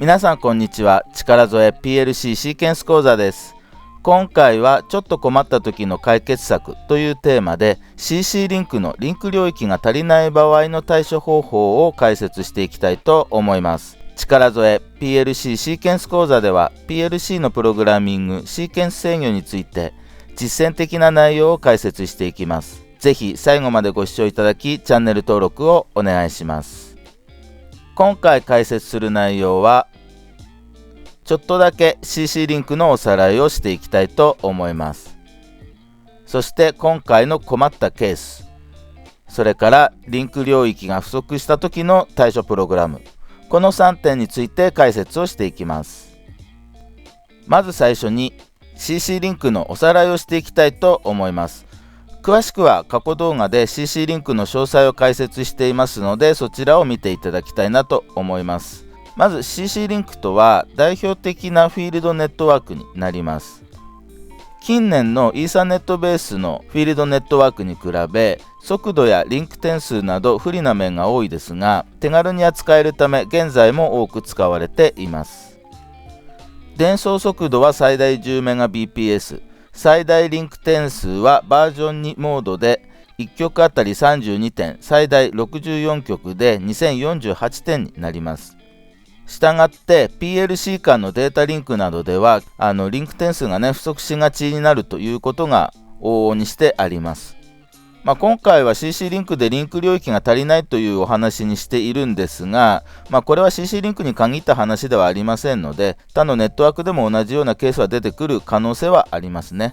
皆さんこんにちは。力添え PLC シーケンス講座です。今回はちょっと困った時の解決策というテーマで CC リンクのリンク領域が足りない場合の対処方法を解説していきたいと思います。力添え PLC シーケンス講座では PLC のプログラミング、シーケンス制御について実践的な内容を解説していきます。ぜひ最後までご視聴いただきチャンネル登録をお願いします。今回解説する内容はちょっとだけ CC リンクのおさらいをしていきたいと思います。そして今回の困ったケース、それからリンク領域が不足した時の対処プログラム、この3点について解説をしていきます。まず最初に CC リンクのおさらいをしていきたいと思います。詳しくは過去動画で CC リンクの詳細を解説していますので、そちらを見ていただきたいなと思います。まず CC リンクとは代表的なフィールドネットワークになります。近年のイーサネットベースのフィールドネットワークに比べ速度やリンク点数など不利な面が多いですが、手軽に扱えるため現在も多く使われています。伝送速度は最大 10Mbps、最大リンク点数はバージョン2モードで1曲あたり32点、最大64曲で2048点になります。したがって PLC 間のデータリンクなどではリンク点数が不足しがちになるということが往々にしてあります。今回は CC リンクでリンク領域が足りないというお話にしているんですが、これは CC リンクに限った話ではありませんので、他のネットワークでも同じようなケースは出てくる可能性はありますね。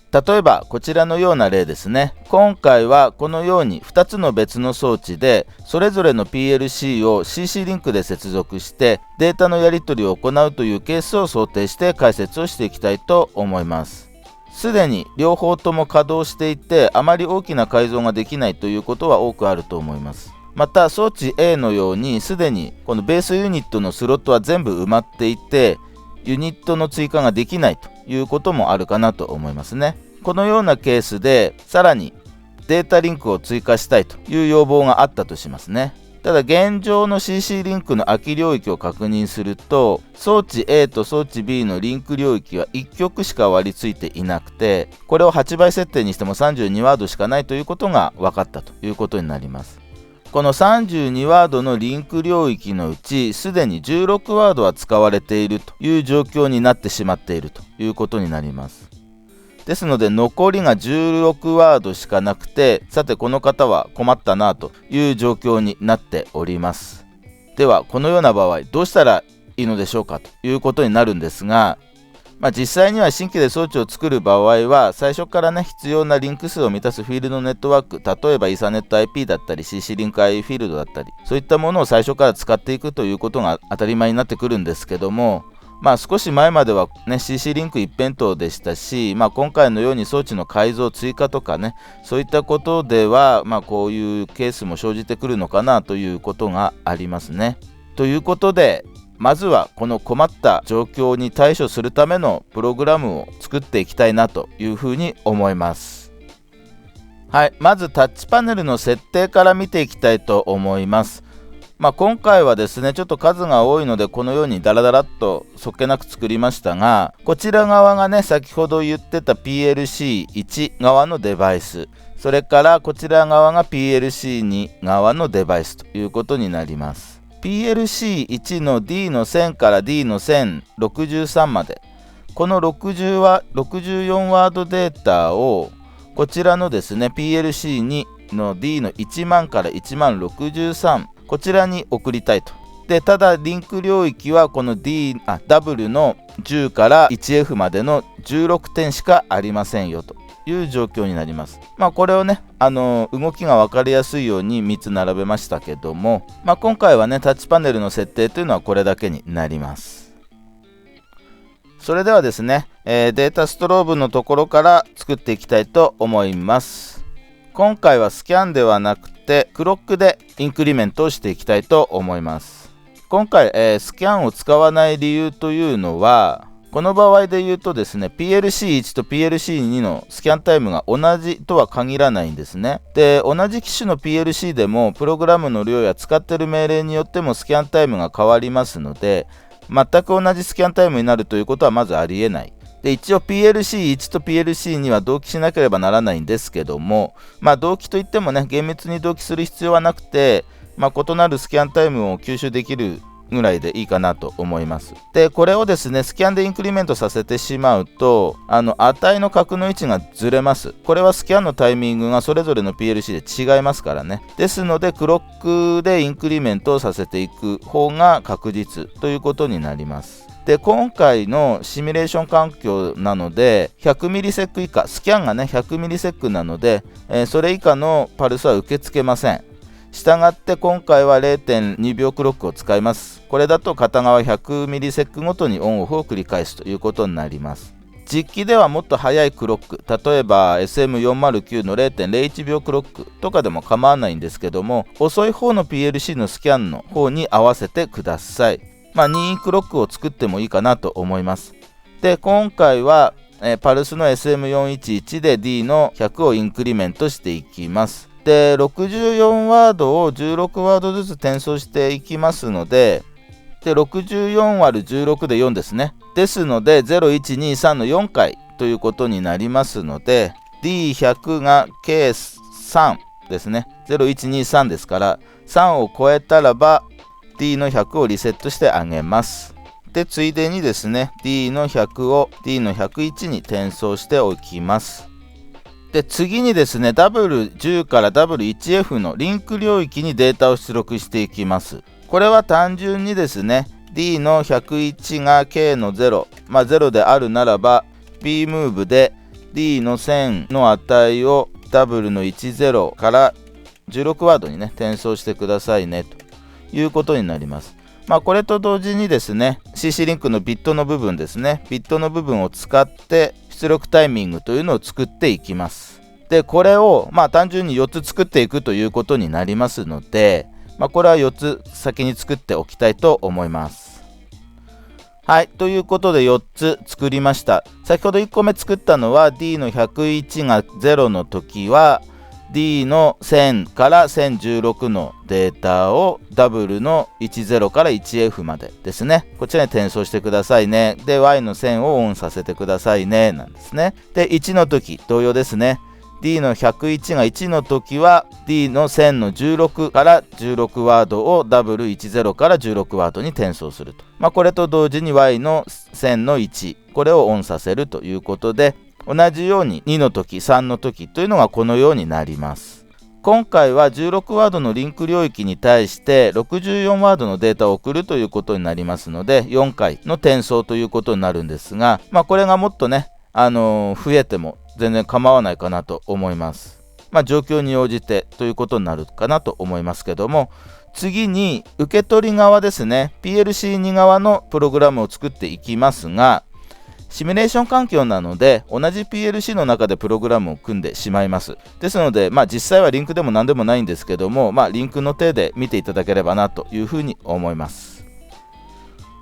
例えばこちらのような例ですね。今回はこのように2つの別の装置でそれぞれの PLC を CC リンクで接続してデータのやり取りを行うというケースを想定して解説をしていきたいと思います。すでに両方とも稼働していてあまり大きな改造ができないということは多くあると思います。また装置 A のようにすでにこのベースユニットのスロットは全部埋まっていてユニットの追加ができないということもあるかなと思いますね。このようなケースでさらにデータリンクを追加したいという要望があったとしますね。ただ現状の CC リンクの空き領域を確認すると装置 A と装置 B のリンク領域は1曲しか割り付いていなくて、これを8倍設定にしても32ワードしかないということが分かったということになります。この32ワードのリンク領域のうちすでに16ワードは使われているという状況になってしまっているということになります。ですので残りが16ワードしかなくて、さてこの方は困ったなという状況になっております。ではこのような場合どうしたらいいのでしょうかということになるんですが、実際には新規で装置を作る場合は最初から必要なリンク数を満たすフィールドネットワーク、例えばイーサネット IP だったり CC リンク I フィールドだったり、そういったものを最初から使っていくということが当たり前になってくるんですけども、少し前まではCC リンク一辺倒でしたし、今回のように装置の改造追加とかそういったことではこういうケースも生じてくるのかなということがありますね。ということでまずはこの困った状況に対処するためのプログラムを作っていきたいなというふうに思います。はい、まずタッチパネルの設定から見ていきたいと思います。今回はですねちょっと数が多いのでこのようにダラダラっとそっけなく作りましたが、こちら側が先ほど言ってた PLC1 側のデバイス、それからこちら側が PLC2 側のデバイスということになります。 PLC1 の D の1000から D の1063まで、この64ワードデータをこちらのですね PLC2 の D の1万から10063、こちらに送りたいと。でただリンク領域はこのW の10から 1F までの16点しかありませんよという状況になります。これを動きが分かりやすいように3つ並べましたけども、今回はタッチパネルの設定というのはこれだけになります。それではですね、データストローブのところから作っていきたいと思います。今回はスキャンではなくてクロックでインクリメントをしていきたいと思います。今回、スキャンを使わない理由というのはこの場合で言うとですね、PLC1 と PLC2 のスキャンタイムが同じとは限らないんですね。で、同じ機種の PLC でもプログラムの量や使っている命令によってもスキャンタイムが変わりますので、全く同じスキャンタイムになるということはまずありえない。で、一応 PLC1 と PLC2 は同期しなければならないんですけども、同期といってもね、厳密に同期する必要はなくて、異なるスキャンタイムを吸収できるぐらいでいいかなと思います。で、これをですね、スキャンでインクリメントさせてしまうと、値の角の位置がずれます。これはスキャンのタイミングがそれぞれの PLC で違いますからね。ですので、クロックでインクリメントをさせていく方が確実ということになります。で、今回のシミュレーション環境なので、100ミリセック以下、スキャンがね、100ミリセックなので、それ以下のパルスは受け付けません。したがって今回は 0.2 秒クロックを使います。これだと片側100ミリセックごとにオンオフを繰り返すということになります。実機ではもっと速いクロック、例えば SM409 の 0.01 秒クロックとかでも構わないんですけども、遅い方の PLC のスキャンの方に合わせてください。任意クロックを作ってもいいかなと思います。で、今回はパルスの SM411 で D の100をインクリメントしていきます。で、64ワードを16ワードずつ転送していきますので、64割る16で4ですね。ですので、0123の4回ということになりますので、D100 が計3ですね。0123ですから、3を超えたらば、D の100をリセットしてあげます。で、ついでにですね、D の100を D の101に転送しておきます。で、次にですね、W10 から W1F のリンク領域にデータを出力していきます。これは単純にですね、D の101が K の0、0であるならば、pmove で D の1000の値を W の10から16ワードにね、転送してくださいね、ということになります。これと同時にですね、CC リンクのビットの部分ですね、ビットの部分を使って出力タイミングというのを作っていきます。で、これを単純に4つ作っていくということになりますので、これは4つ先に作っておきたいと思います。はい、ということで4つ作りました。先ほど1個目作ったのは D の101が0の時は、D の1000から1016のデータを W の10から 1F までですね。こちらに転送してくださいね。で、Y の1000をオンさせてくださいね。なんですね。で、1の時、同様ですね。D の101が1の時は D の1000の16から16ワードを W10 から16ワードに転送すると。これと同時に Y の1000の1、これをオンさせるということで、同じように2の時、3の時というのがこのようになります。今回は16ワードのリンク領域に対して64ワードのデータを送るということになりますので、4回の転送ということになるんですが、これがもっとね、増えても全然構わないかなと思います。状況に応じてということになるかなと思いますけども、次に受け取り側ですね、PLC2 側のプログラムを作っていきますが、シミュレーション環境なので同じ PLC の中でプログラムを組んでしまいます。ですので、実際はリンクでも何でもないんですけども、リンクの手で見ていただければなというふうに思います。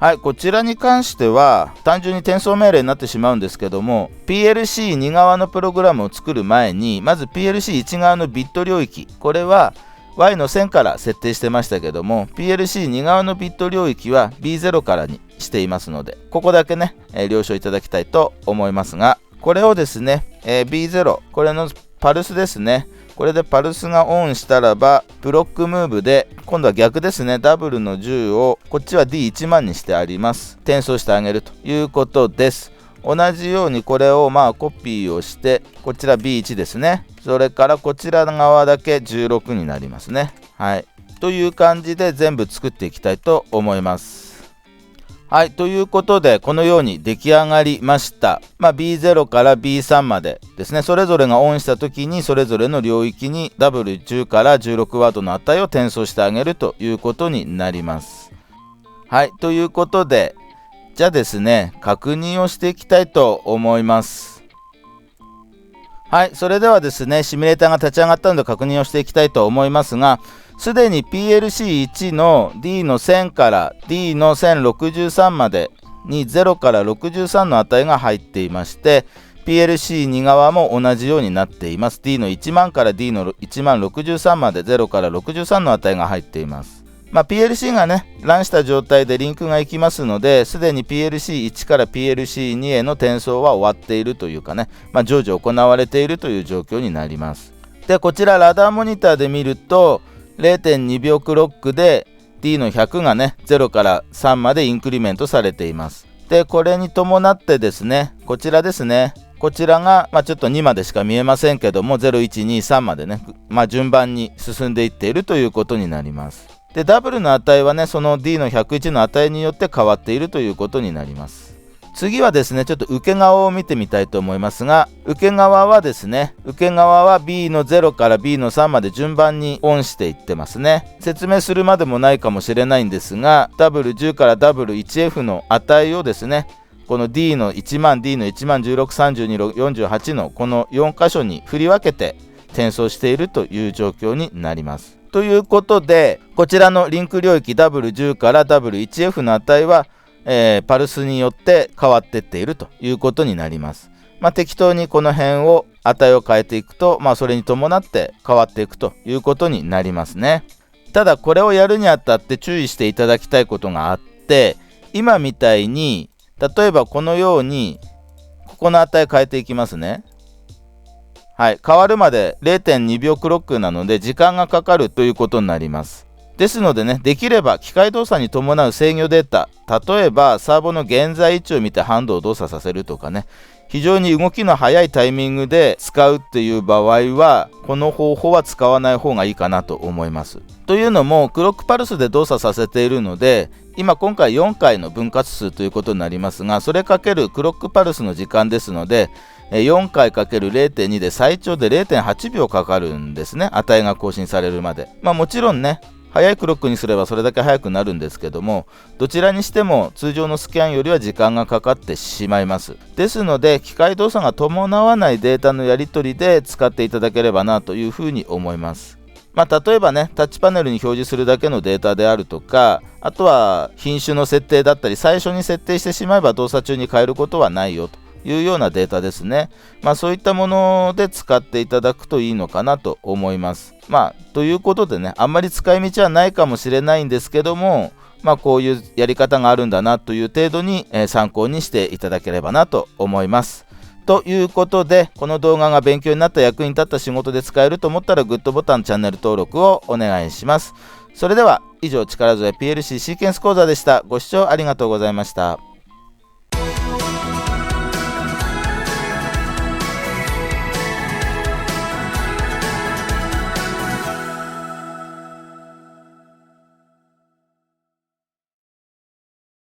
はい、こちらに関しては単純に転送命令になってしまうんですけども、 PLC2 側のプログラムを作る前にまず PLC1 側のビット領域、これは Y の1000から設定してましたけども、 PLC2 側のビット領域は B0 からにしていますので、ここだけね、了承いただきたいと思いますが、これをですね、B0、これのパルスですね、これでパルスがオンしたらば、ブロックムーブで今度は逆ですね、ダブルの10をこっちは D1 万にしてあります。転送してあげるということです。同じようにこれをコピーをして、こちら B1 ですね、それからこちら側だけ16になりますね。はい、という感じで全部作っていきたいと思います。はい、ということでこのように出来上がりました。B0 から B3 までですね、それぞれがオンした時にそれぞれの領域に W10 から16ワードの値を転送してあげるということになります。はい、ということでじゃあですね、確認をしていきたいと思います。はい、それではですね、シミュレーターが立ち上がったので確認をしていきたいと思いますが、すでに PLC1 の D の1000から D の1063までに0から63の値が入っていまして、PLC2 側も同じようになっています。D の1万から D の1万63まで0から63の値が入っています。PLC がね、ランした状態でリンクがいきますので、すでに PLC1 から PLC2 への転送は終わっているというかね、常時行われているという状況になります。で、こちらラダーモニターで見ると、0.2 秒クロックで D の100がね、0から3までインクリメントされています。で、これに伴ってですね、こちらですね、こちらが、ちょっと2までしか見えませんけども、0、1、2、3までね、順番に進んでいっているということになります。で、ダブルの値はね、その D の101の値によって変わっているということになります。次はですね、ちょっと受け側を見てみたいと思いますが、受け側はですね、受け側は B の0から B の3まで順番にオンしていってますね。説明するまでもないかもしれないんですが、W10 から W1F の値をですね、この D の1万、D の1万、16、32、48のこの4箇所に振り分けて転送しているという状況になります。ということで、こちらのリンク領域 W10 から W1F の値は、パルスによって変わっていっているということになります。適当にこの辺を値を変えていくと、それに伴って変わっていくということになりますね。ただこれをやるにあたって注意していただきたいことがあって、今みたいに例えばこのようにここの値変えていきますね。はい、変わるまで 0.2 秒クロックなので時間がかかるということになります。ですのでね、できれば機械動作に伴う制御データ、例えばサーボの現在位置を見てハンドを動作させるとかね、非常に動きの速いタイミングで使うっていう場合は、この方法は使わない方がいいかなと思います。というのも、クロックパルスで動作させているので、今回4回の分割数ということになりますが、それかけるクロックパルスの時間ですので、4回かける 0.2 で最長で 0.8 秒かかるんですね、値が更新されるまで。もちろんね、早いクロックにすればそれだけ早くなるんですけども、どちらにしても通常のスキャンよりは時間がかかってしまいます。ですので、機械動作が伴わないデータのやり取りで使っていただければなというふうに思います。例えばね、タッチパネルに表示するだけのデータであるとか、あとは品種の設定だったり、最初に設定してしまえば動作中に変えることはないよというようなデータですね。そういったもので使っていただくといいのかなと思います。ということでね、あんまり使い道はないかもしれないんですけども、こういうやり方があるんだなという程度に、参考にしていただければなと思います。ということで、この動画が勉強になった、役に立った、仕事で使えると思ったらグッドボタン、チャンネル登録をお願いします。それでは以上、力添え PLC シーケンス講座でした。ご視聴ありがとうございました。